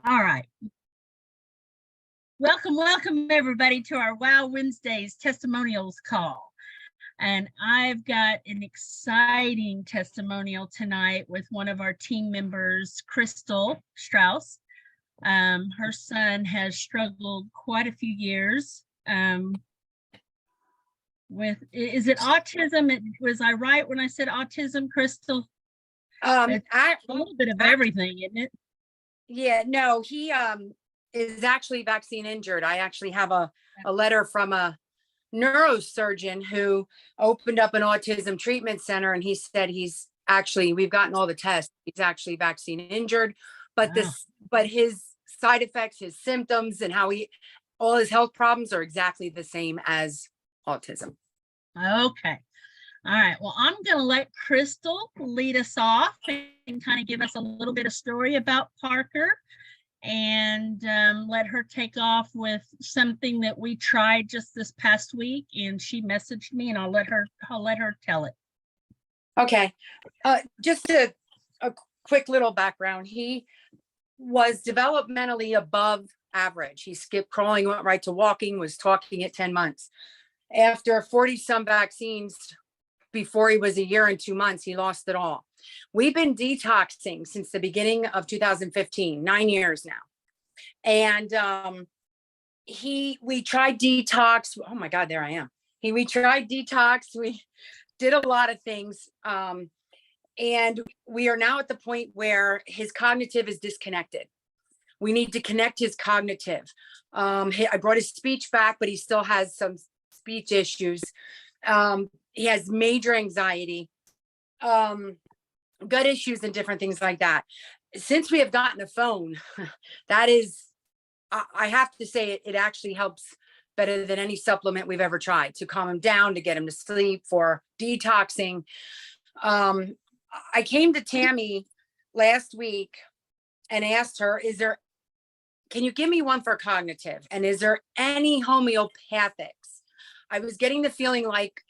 All right. Welcome everybody to our WoW Wednesdays testimonials call. And I've got an exciting testimonial tonight with one of our team members, Crystal Strauss. Her son has struggled quite a few years with, is it autism? Was I right when I said autism, Crystal? It's a little bit of everything, isn't it? Yeah, no, he is actually vaccine injured. I actually have a letter from a neurosurgeon who opened up an autism treatment center, and he said we've gotten all the tests. He's actually vaccine injured, but his side effects, his symptoms, and all his health problems are exactly the same as autism. Okay. All right. Well, I'm going to let Crystal lead us off and kind of give us a little bit of story about Parker, and let her take off with something that we tried just this past week, and she messaged me, and I'll let her tell it. Okay. Just a quick little background. He was developmentally above average. He skipped crawling, went right to walking, was talking at 10 months. After 40 some vaccines, before he was a year and 2 months, he lost it all. We've been detoxing since the beginning of 2015, 9 years now. And we tried detox. Oh my God, there I am. We tried detox. We did a lot of things. And we are now at the point where his cognitive is disconnected. We need to connect his cognitive. I brought his speech back, but he still has some speech issues. He has major anxiety, gut issues, and different things like that. Since we have gotten a phone, that is, I have to say, it actually helps better than any supplement we've ever tried to calm him down, to get him to sleep, for detoxing. I came to Tammy last week and asked her, can you give me one for cognitive? And is there any homeopathics? I was getting the feeling like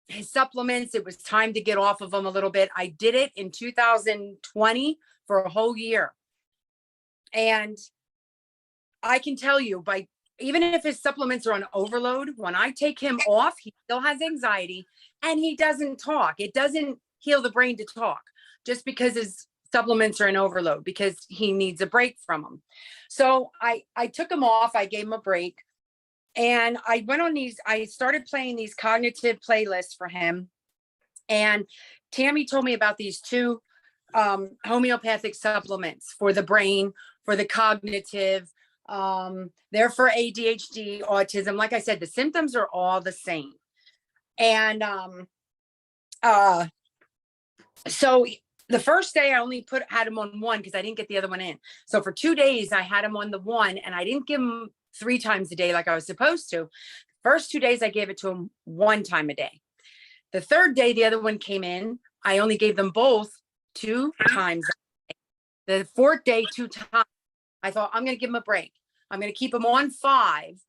his supplements, it was time to get off of them a little bit. I did it in 2020 for a whole year. And I can tell you, even if his supplements are on overload, when I take him off, he still has anxiety and he doesn't talk. It doesn't heal the brain to talk just because his supplements are in overload, because he needs a break from them. So I took him off. I gave him a break. And I went on I started playing these cognitive playlists for him. And Tammy told me about these two homeopathic supplements for the brain, for the cognitive. They're for ADHD, autism. Like I said, the symptoms are all the same. And so the first day I only had him on one because I didn't get the other one in. So for 2 days I had him on the one, and I didn't give him 3 times a day like I was supposed to. First 2 days I gave it to him 1 time a day. The third day the other one came in, I only gave them both 2 times a day. The fourth day 2 times. I thought, I'm going to give him a break. I'm going to keep him on 5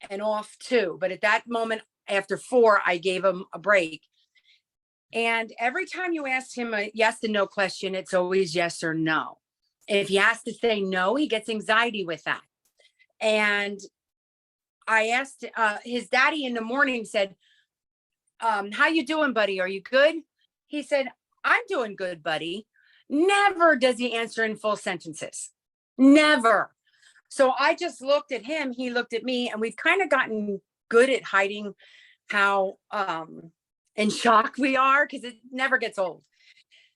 and off 2. But at that moment, after 4, I gave him a break. And every time you ask him a yes and no question, it's always yes or no. If he has to say no, he gets anxiety with that. And I asked his daddy in the morning, said, how you doing, buddy? Are you good? He said, I'm doing good, buddy. Never does he answer in full sentences. Never. So I just looked at him. He looked at me, and we've kind of gotten good at hiding how in shock we are, because it never gets old.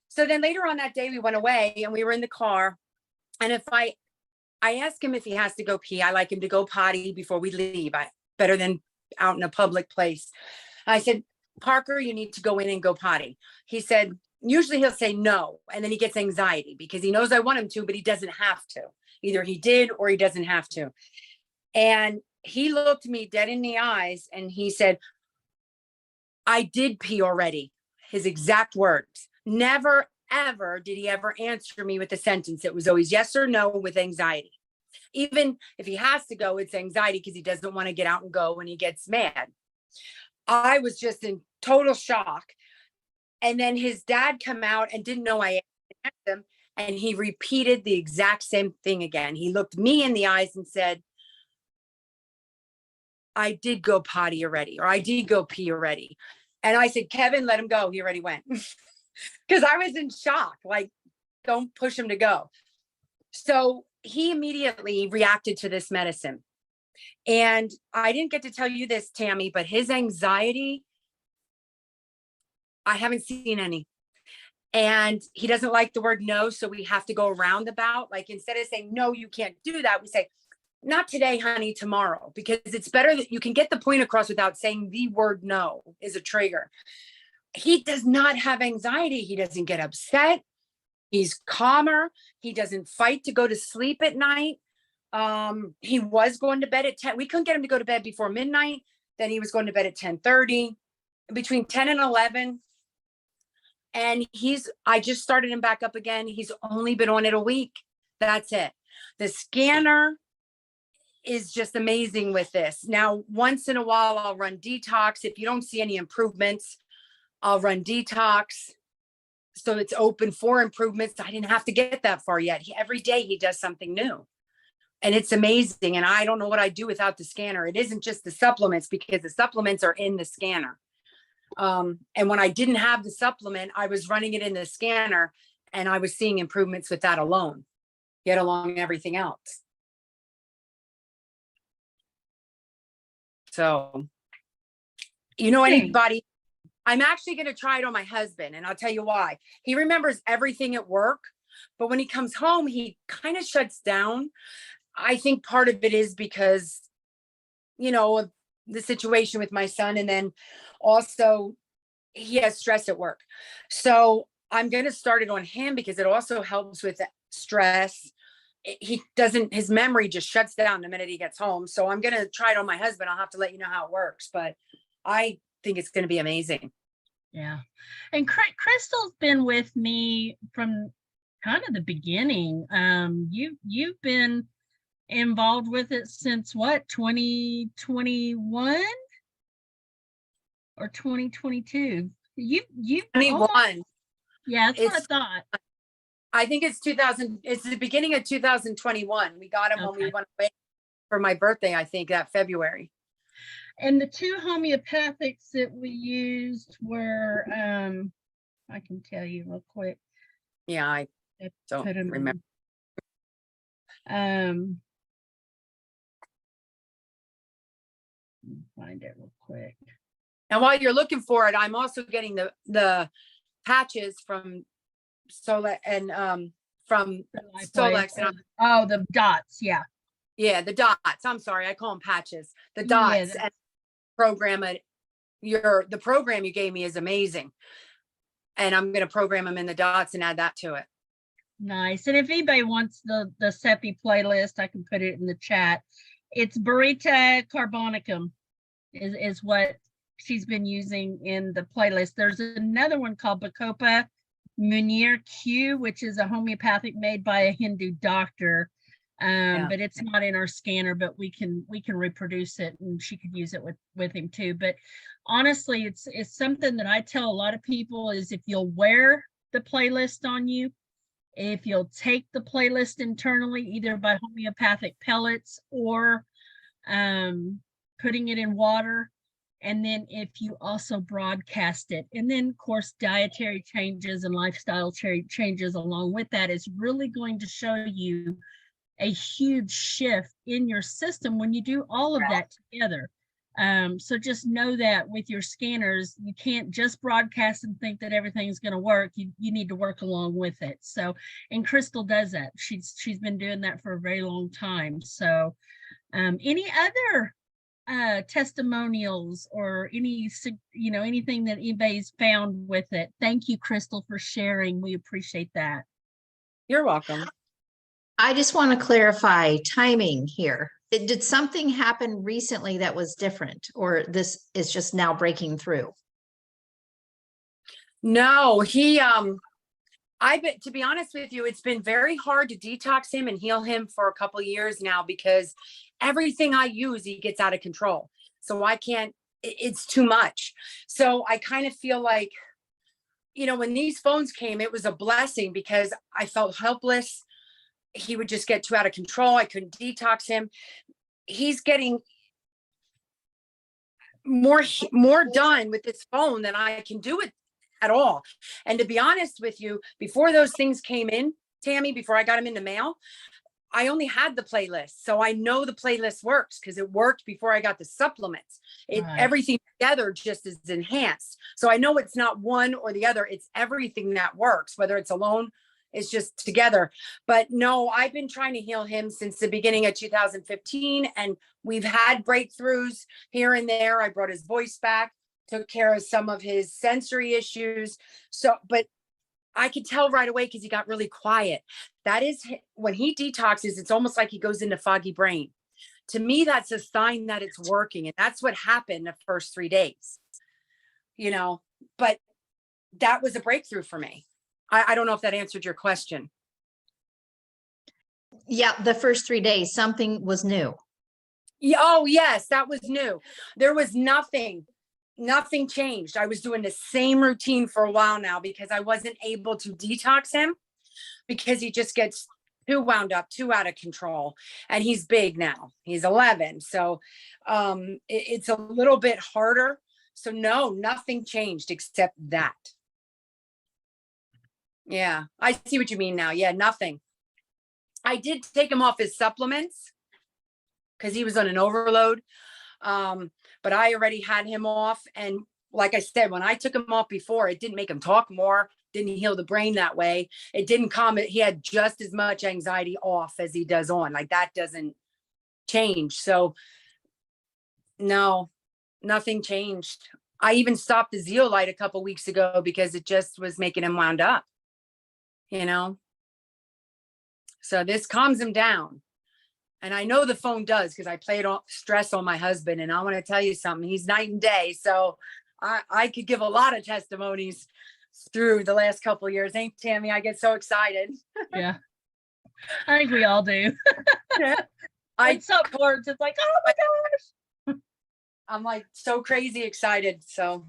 So then later on that day, we went away and we were in the car. And if I ask him if he has to go pee, I like him to go potty before we leave. Better than out in a public place. I said, Parker, you need to go in and go potty. He said, usually he'll say no. And then he gets anxiety because he knows I want him to, but he doesn't have to. Either he did or he doesn't have to. And he looked me dead in the eyes and he said, I did pee already. His exact words. Never, ever did he ever answer me with a sentence. It was always yes or no with anxiety. Even if he has to go, it's anxiety because he doesn't want to get out and go and he gets mad. I was just in total shock. And then his dad come out and didn't know I asked him. And he repeated the exact same thing again. He looked me in the eyes and said, I did go potty already, or I did go pee already. And I said, Kevin, let him go. He already went. Because I was in shock, like, don't push him to go. So he immediately reacted to this medicine. And I didn't get to tell you this, Tammy, but his anxiety, I haven't seen any. And he doesn't like the word no. So we have to go roundabout. Like, instead of saying, no, you can't do that, we say, not today, honey, tomorrow, because it's better that you can get the point across without saying the word no is a trigger. He does not have anxiety. He doesn't get upset. He's calmer. He doesn't fight to go to sleep at night. He was going to bed at 10. We couldn't get him to go to bed before midnight. Then he was going to bed at 10:30, between 10 and 11. And I just started him back up again. He's only been on it a week. That's it. The scanner is just amazing with this. Now, once in a while, I'll run detox. If you don't see any improvements, I'll run detox. So it's open for improvements. I didn't have to get that far yet. Every day he does something new. And it's amazing. And I don't know what I'd do without the scanner. It isn't just the supplements, because the supplements are in the scanner. And when I didn't have the supplement, I was running it in the scanner and I was seeing improvements with that alone, yet along everything else. So, anybody, I'm actually going to try it on my husband, and I'll tell you why. He remembers everything at work, but when he comes home, he kind of shuts down. I think part of it is because, of the situation with my son. And then also he has stress at work. So I'm going to start it on him because it also helps with stress. His memory just shuts down the minute he gets home. So I'm going to try it on my husband. I'll have to let you know how it works, but I think it's going to be amazing. Yeah. And Crystal's been with me from kind of the beginning. You've been involved with it since what, 2021 or 2022? You 21. Yeah, that's what I thought. I think it's 2000. It's the beginning of 2021. We got him when we went away for my birthday, I think, that February. And the two homeopathics that we used were, I can tell you real quick. Yeah, I don't remember. Find it real quick. And while you're looking for it, I'm also getting the patches from Solex and from Solex. Oh, the dots, yeah. Yeah, the dots. I'm sorry, I call them patches. The dots. And program it. The program you gave me is amazing, and I'm going to program them in the dots and add that to it. Nice. And if anybody wants the CEPI playlist, I can put it in the chat. It's Burita Carbonicum is what she's been using in the playlist. There's another one called Bacopa Munir Q, which is a homeopathic made by a Hindu doctor. But it's not in our scanner, but we can reproduce it, and she could use it with him too. But honestly, it's something that I tell a lot of people is, if you'll wear the playlist on you, if you'll take the playlist internally, either by homeopathic pellets or putting it in water, and then if you also broadcast it, and then of course dietary changes and lifestyle changes along with that, is really going to show you a huge shift in your system when you do all of that together. So just know that with your scanners, you can't just broadcast and think that everything's going to work. You need to work along with it. So, and Crystal does that. She's been doing that for a very long time. So any other testimonials or anything that anybody's found with it? Thank you, Crystal, for sharing. We appreciate that. You're welcome. I just want to clarify timing here. Did something happen recently that was different, or this is just now breaking through? No, to be honest with you, it's been very hard to detox him and heal him for a couple of years now, because everything I use, he gets out of control. So I can't, it's too much. So I kind of feel like, when these phones came, it was a blessing because I felt helpless. He would just get too out of control. I couldn't detox him. He's getting more done with this phone than I can do it at all. And to be honest with you, before those things came in, Tammy, before I got them in the mail, I only had the playlist. So I know the playlist works because it worked before I got the supplements. Right. Everything together just is enhanced. So I know it's not one or the other. It's everything that works, whether it's alone, it's just together. But no, I've been trying to heal him since the beginning of 2015. And we've had breakthroughs here and there. I brought his voice back, took care of some of his sensory issues. So, but I could tell right away because he got really quiet. That is when he detoxes, it's almost like he goes into foggy brain. To me, that's a sign that it's working. And that's what happened the first 3 days, but that was a breakthrough for me. I don't know if that answered your question. Yeah, the first 3 days, something was new. Yeah, oh, yes, that was new. There was nothing changed. I was doing the same routine for a while now because I wasn't able to detox him because he just gets too wound up, too out of control. And he's big now. He's 11. So it's a little bit harder. So no, nothing changed except that. Yeah, I see what you mean now. Yeah, nothing. I did take him off his supplements because he was on an overload. But I already had him off. And like I said, when I took him off before, it didn't make him talk more, didn't heal the brain that way. It didn't calm it. He had just as much anxiety off as he does on. Like that doesn't change. So no, nothing changed. I even stopped the zeolite a couple weeks ago because it just was making him wound up, So this calms him down. And I know the phone does because I played stress on my husband. And I want to tell you something. He's night and day. So I could give a lot of testimonies through the last couple of years. Ain't Tammy? I get so excited. Yeah. I think we all do. It's some parts. It's like, oh my gosh. I'm like so crazy excited. So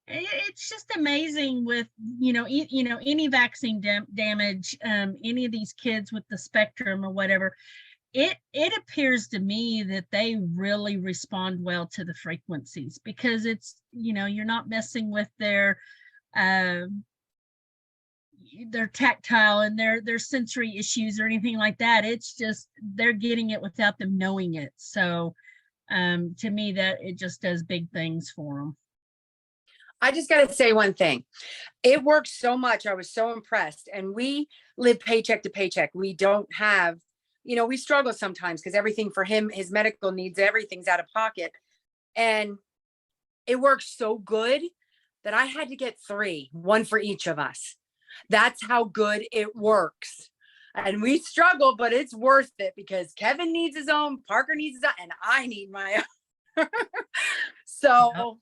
it's just amazing with, any vaccine damage, any of these kids with the spectrum or whatever, it appears to me that they really respond well to the frequencies because it's, you're not messing with their tactile and their sensory issues or anything like that. It's just, they're getting it without them knowing it. So to me, that it just does big things for them. I just got to say one thing. It works so much. I was so impressed. And we live paycheck to paycheck. We don't have, we struggle sometimes because everything for him, his medical needs, everything's out of pocket. And it works so good that I had to get 3, 1 for each of us. That's how good it works. And we struggle, but it's worth it because Kevin needs his own, Parker needs his own, and I need my own. So,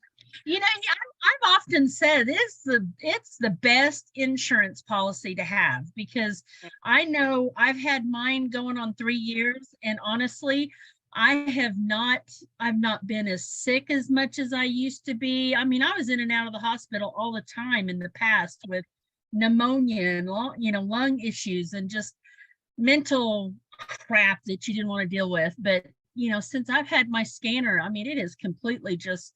I've often said it's the best insurance policy to have because I know I've had mine going on 3 years, and honestly, I've not been as sick as much as I used to be. I mean, I was in and out of the hospital all the time in the past with pneumonia and lung issues and just mental crap that you didn't want to deal with. But since I've had my scanner, I mean, it has completely just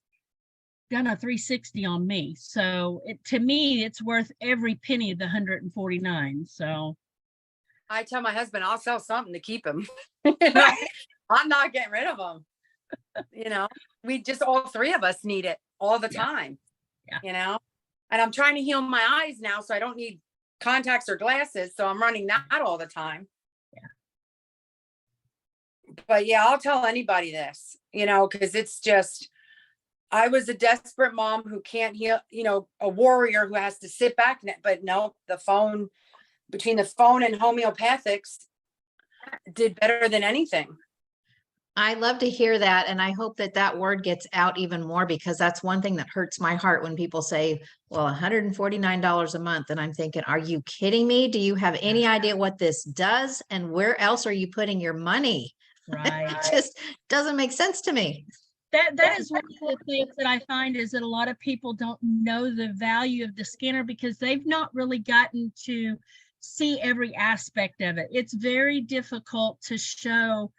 done a 360 on me. So to me, it's worth every penny of the 149. So I tell my husband, I'll sell something to keep him. I'm not getting rid of them. We just, all 3 of us need it all the time, and I'm trying to heal my eyes now. So I don't need contacts or glasses. So I'm running that all the time. But yeah, I'll tell anybody this, because it's just, I was a desperate mom who can't heal, a warrior who has to sit back. But no, between the phone and homeopathics did better than anything. I love to hear that. And I hope that word gets out even more because that's one thing that hurts my heart when people say, well, $149 a month. And I'm thinking, are you kidding me? Do you have any idea what this does? And where else are you putting your money? Right. It just doesn't make sense to me. that is one of the things that I find is that a lot of people don't know the value of the scanner because they've not really gotten to see every aspect of it. It's very difficult to show,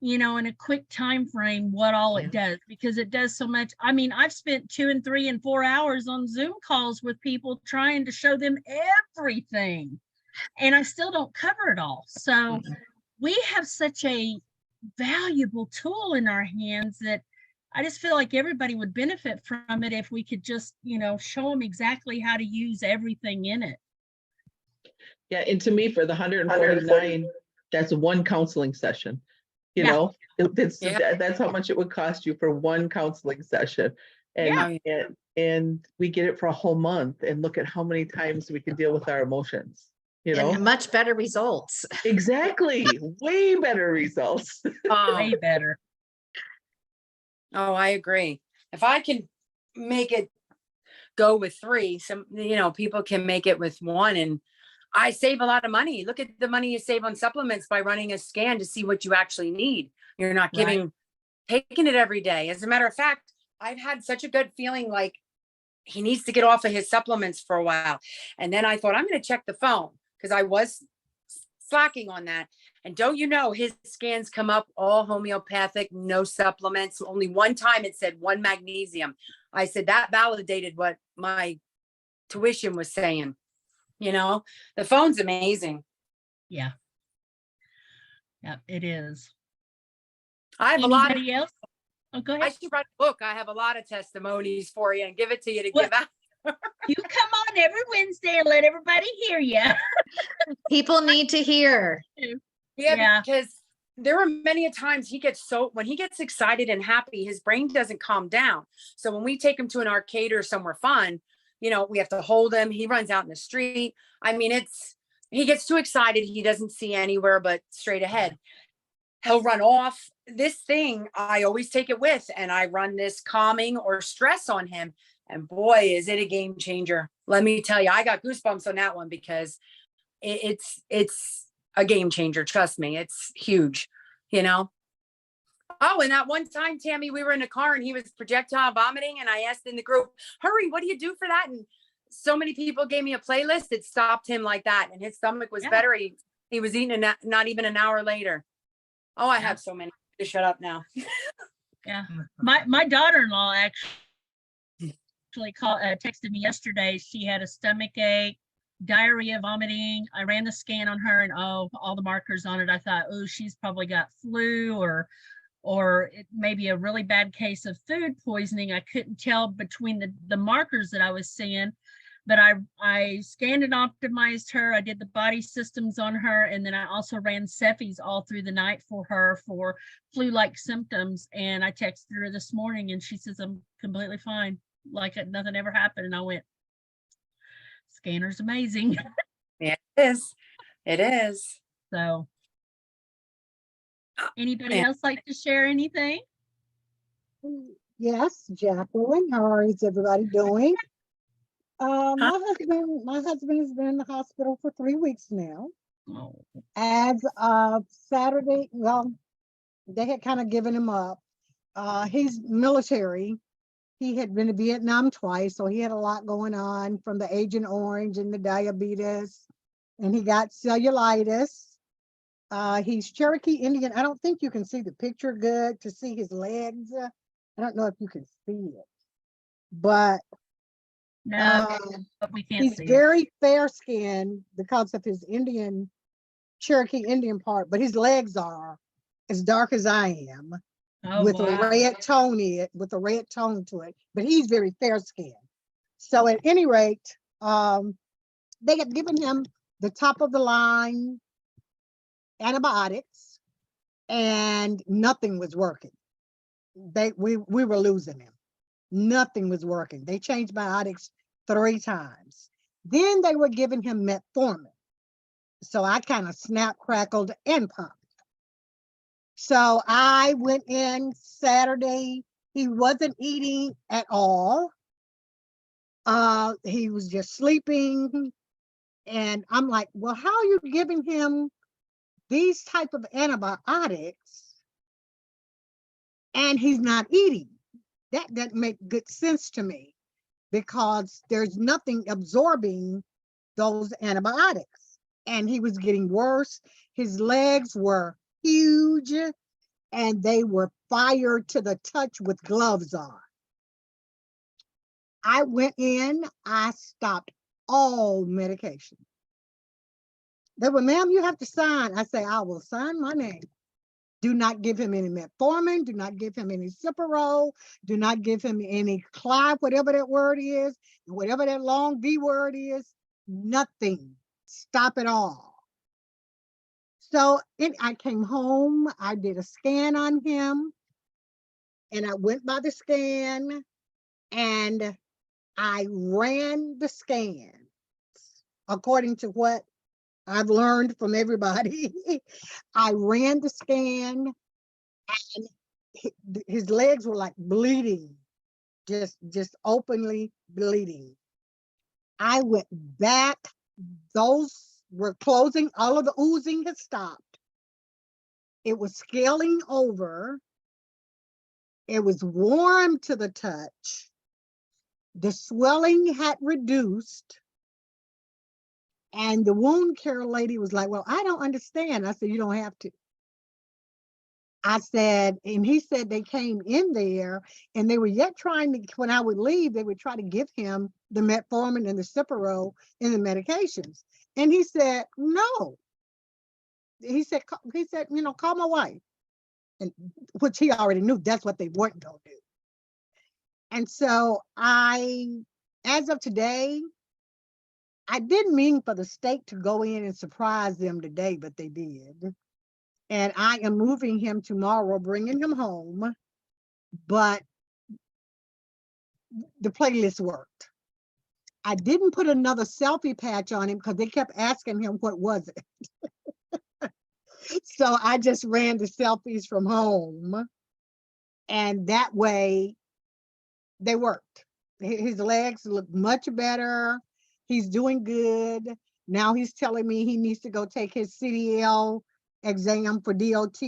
you know, in a quick time frame what all it does, because it does so much. I mean, I've spent 2 and 3 and 4 hours on Zoom calls with people trying to show them everything, and I still don't cover it all. So we have such a valuable tool in our hands that I just feel like everybody would benefit from it if we could just, you know, show them exactly how to use everything in it. Yeah, and to me, for the 149, that's one counseling session. You know, that's how much it would cost you for one counseling session. And, and we get it for a whole month, and look at how many times we can deal with our emotions, you know, and much better results. Exactly. Way better results. Way better. Oh, I agree. If I can make it go with 3, some, you know, people can make it with 1, and I save a lot of money. Look at the money you save on supplements by running a scan to see what you actually need. You're not taking it every day. As a matter of fact, I've had such a good feeling like he needs to get off of his supplements for a while. And then I thought, I'm going to check the phone, because I was slacking on that. And don't you know, his scans come up all homeopathic, no supplements. Only one time it said 1 magnesium. I said that validated what my tuition was saying. You know, the phone's amazing. Yeah. Yeah, it is. I have a lot of, else? Oh, go I ahead. should write a book. I have a lot of testimonies for you and give it to you to give out. You come on every Wednesday and let everybody hear you. People need to hear. Yeah, because there are many a times when he gets excited and happy, his brain doesn't calm down. So when we take him to an arcade or somewhere fun, you know, we have to hold him. He runs out in the street. I mean, he gets too excited. He doesn't see anywhere but straight ahead. He'll run off. This thing, I always take it with, and I run this calming or stress on him. And boy, is it a game changer. Let me tell you, I got goosebumps on that one, because it's a game changer. Trust me, it's huge, you know? Oh, and that one time, Tammy, we were in a car and he was projectile vomiting, and I asked in the group, hurry, what do you do for that? And so many people gave me a playlist. It stopped him like that, and his stomach was better. He was eating not even an hour later. Oh, I have so many. To shut up now. Yeah, my daughter-in-law actually texted me yesterday. She had a stomach ache, diarrhea, vomiting. I ran the scan on her, and all the markers on it. I thought, oh, she's probably got flu or it may be a really bad case of food poisoning. I couldn't tell between the markers that I was seeing, but I scanned and optimized her. I did the body systems on her, and then I also ran Cephes all through the night for her for flu-like symptoms. And I texted her this morning, and she says, I'm completely fine, like nothing ever happened. And I went, scanner's amazing. Yeah, it is. It is. So anybody else like to share anything? Yes, Jacqueline, how is everybody doing? My husband has been in the hospital for 3 weeks now. Oh. As of Saturday, well, they had kind of given him up. He's military. He had been to Vietnam twice, so he had a lot going on, from the Agent Orange and the diabetes, and he got cellulitis. He's Cherokee Indian. I don't think you can see the picture good to see his legs. I don't know if you can see it, but No, but we can't he's see very fair skinned because of his Cherokee Indian part, but his legs are as dark as I am, with a red tone to it. But he's very fair skinned. So at any rate, they had given him the top of the line antibiotics, and nothing was working. We were losing him. Nothing was working. They changed biotics 3 times. Then they were giving him metformin. So I kind of snap, crackled, and pumped. So I went in Saturday. He wasn't eating at all. He was just sleeping. And I'm like, well, how are you giving him these type of antibiotics and he's not eating? that doesn't make good sense to me because there's nothing absorbing those antibiotics. And he was getting worse. His legs were huge and they were fire to the touch with gloves on. I went in, I stopped all medication. They were, ma'am, you have to sign. I say, I will sign my name. Do not give him any metformin. Do not give him any Cipro. Do not give him any Clive, whatever that word is, whatever that long V word is. Nothing. Stop it all. So I came home. I did a scan on him. And I went by the scan. And I ran the scan according to what I've learned from everybody. I ran the scan and his legs were like bleeding, just openly bleeding. I went back. Those were closing. All of the oozing had stopped. It was scaling over. It was warm to the touch. The swelling had reduced. And the wound care lady was like, well, I don't understand. I said, you don't have to. I said, and he said they came in there and they were yet trying to, when I would leave, they would try to give him the metformin and the Cipro and the medications. And he said, no. He said, you know, call my wife. And which he already knew that's what they weren't going to do. And so as of today, I didn't mean for the state to go in and surprise them today, but they did. And I am moving him tomorrow, bringing him home. But the playlist worked. I didn't put another selfie patch on him because they kept asking him what was it. So I just ran the selfies from home. And that way they worked. His legs look much better. He's doing good. Now he's telling me he needs to go take his CDL exam for DOT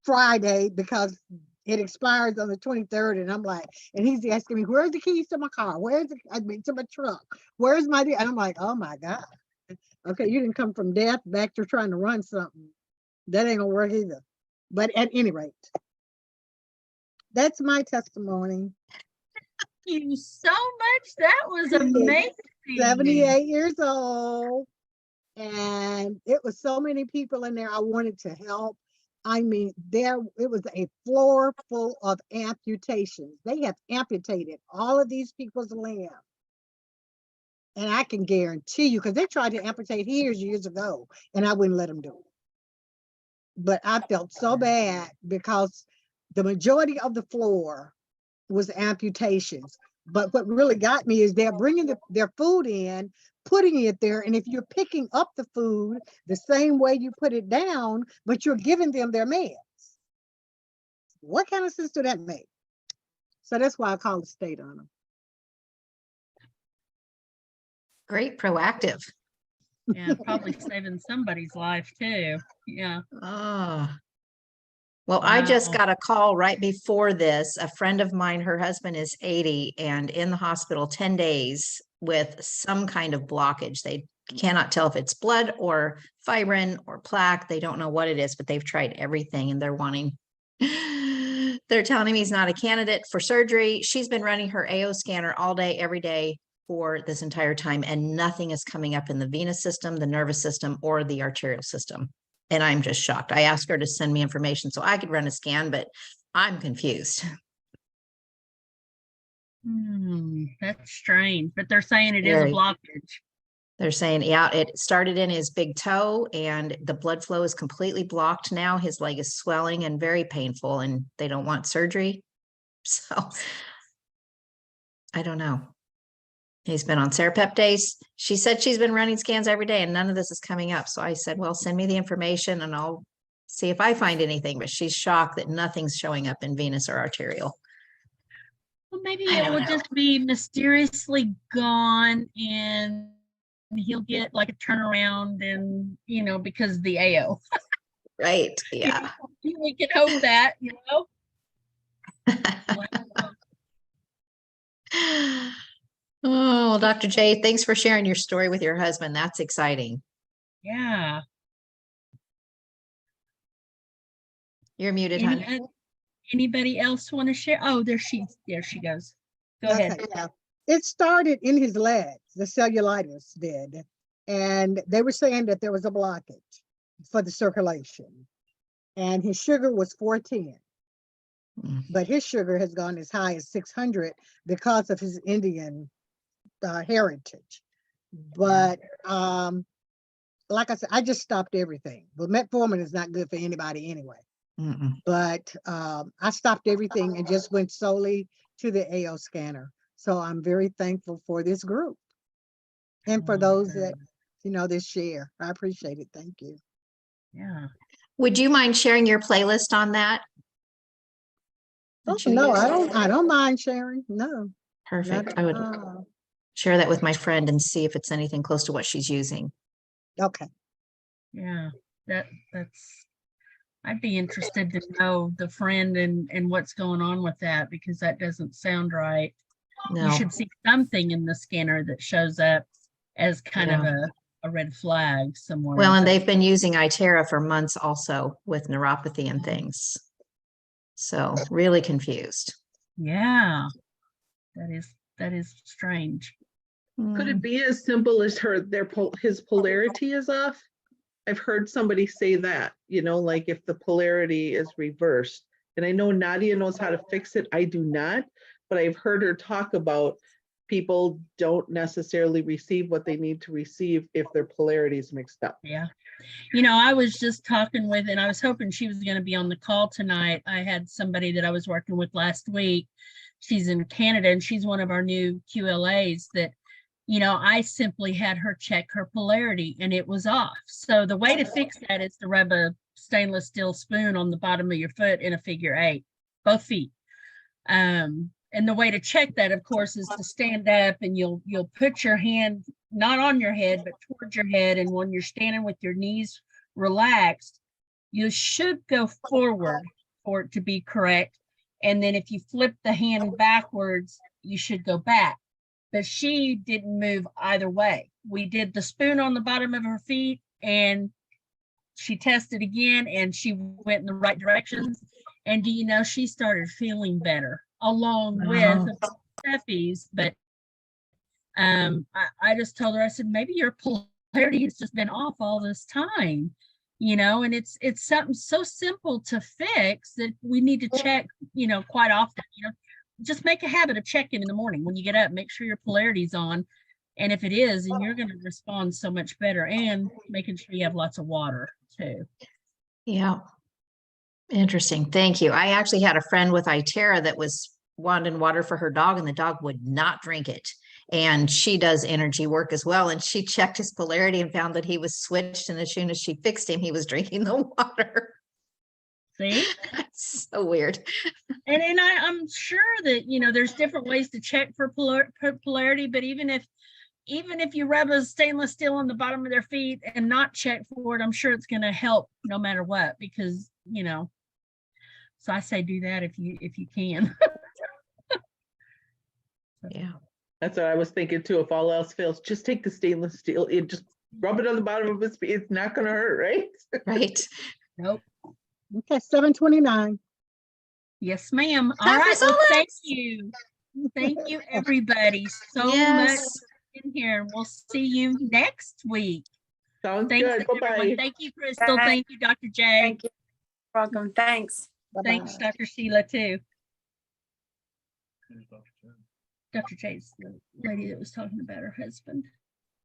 Friday because it expires on the 23rd. And I'm like, and he's asking me, where's the keys to my car? To my truck? Where's my, and I'm like, oh my God. Okay, you didn't come from death back to trying to run something. That ain't gonna work either. But at any rate, that's my testimony. Thank you so much. That was amazing. 78 years old. And it was so many people in there I wanted to help. I mean, it was a floor full of amputations. They have amputated all of these people's limbs. And I can guarantee you, because they tried to amputate his years ago, and I wouldn't let them do it. But I felt so bad because the majority of the floor was amputations. But what really got me is they're bringing their food in, putting it there, and if you're picking up the food the same way you put it down, but you're giving them their meds, what kind of sense do that make? So that's why I call the state on them. Great, proactive. Yeah, probably saving somebody's life too. Yeah. Oh. Well, I just got a call right before this. A friend of mine, her husband is 80 and in the hospital 10 days with some kind of blockage. They cannot tell if it's blood or fibrin or plaque. They don't know what it is, but they've tried everything and they're telling me he's not a candidate for surgery. She's been running her AO scanner all day, every day for this entire time, and nothing is coming up in the venous system, the nervous system, or the arterial system. And I'm just shocked. I asked her to send me information so I could run a scan, but I'm confused. That's strange, but they're saying it is a blockage. They're saying, yeah, it started in his big toe and the blood flow is completely blocked now. His leg is swelling and very painful and they don't want surgery. So I don't know. He's been on serapeptase. She said she's been running scans every day and none of this is coming up. So I said, well, send me the information and I'll see if I find anything. But she's shocked that nothing's showing up in venous or arterial. Well, maybe it will just be mysteriously gone and he'll get like a turnaround and, because the AO. Right. Yeah. We can hope that, Oh, Dr. J, thanks for sharing your story with your husband. That's exciting. Yeah. You're muted, hon. Anybody else want to share? Oh, there she goes. Go ahead. Okay, yeah. It started in his legs, the cellulitis did. And they were saying that there was a blockage for the circulation. And his sugar was 410. But his sugar has gone as high as 600 because of his Indian heritage. But like I said, I just stopped everything. But metformin is not good for anybody anyway. But I stopped everything and just went solely to the AO scanner. So I'm very thankful for this group and for those that, this share. I appreciate it. Thank you. Yeah. Would you mind sharing your playlist on that? Oh, no, I don't mind sharing. No. Perfect. I would share that with my friend and see if it's anything close to what she's using. Okay. Yeah. That's I'd be interested to know the friend and what's going on with that, because that doesn't sound right. No. You should see something in the scanner that shows up as kind of a red flag somewhere. Well, and they've been using iTerra for months also with neuropathy and things. So really confused. Yeah. That is strange. Could it be as simple as his polarity is off? I've heard somebody say that, like if the polarity is reversed. And I know Nadia knows how to fix it. I do not, but I've heard her talk about people don't necessarily receive what they need to receive if their polarity is mixed up. Yeah. I was just talking with, and I was hoping she was going to be on the call tonight. I had somebody that I was working with last week. She's in Canada and she's one of our new QLAs that, I simply had her check her polarity and it was off. So the way to fix that is to rub a stainless steel spoon on the bottom of your foot in a figure 8, both feet. And the way to check that, of course, is to stand up and you'll put your hand not on your head, but towards your head. And when you're standing with your knees relaxed, you should go forward for it to be correct. And then if you flip the hand backwards, you should go back. But she didn't move either way. We did the spoon on the bottom of her feet and she tested again and she went in the right directions. And do you know, she started feeling better along with Steffi's. But I just told her, I said, maybe your polarity has just been off all this time, and it's something so simple to fix that we need to check, quite often. Just make a habit of checking in the morning when you get up, make sure your polarity's on. And if it is, then you're going to respond so much better, and making sure you have lots of water too. Yeah. Interesting. Thank you. I actually had a friend with iTerra that was wanting water for her dog and the dog would not drink it. And she does energy work as well. And she checked his polarity and found that he was switched. And as soon as she fixed him, he was drinking the water. See? That's so weird. And I'm sure that, there's different ways to check for polarity, but even if you rub a stainless steel on the bottom of their feet and not check for it, I'm sure it's going to help no matter what, because, so I say do that if you can. Yeah. That's what I was thinking too. If all else fails, just take the stainless steel and just rub it on the bottom of his feet. It's not going to hurt, right? Right. Nope. Okay, 7:29. Yes, ma'am. All Time for right. Well, solids. thank you. Thank you, everybody, so Yes. much in here. And we'll see you next week. Sounds Thanks, good. everyone. Bye-bye. Thank you, Crystal. Bye. Thank you, Dr. J. Thank you. Welcome. Thanks. Bye-bye. Thanks, Dr. Sheila, too. Dr. J's the lady that was talking about her husband.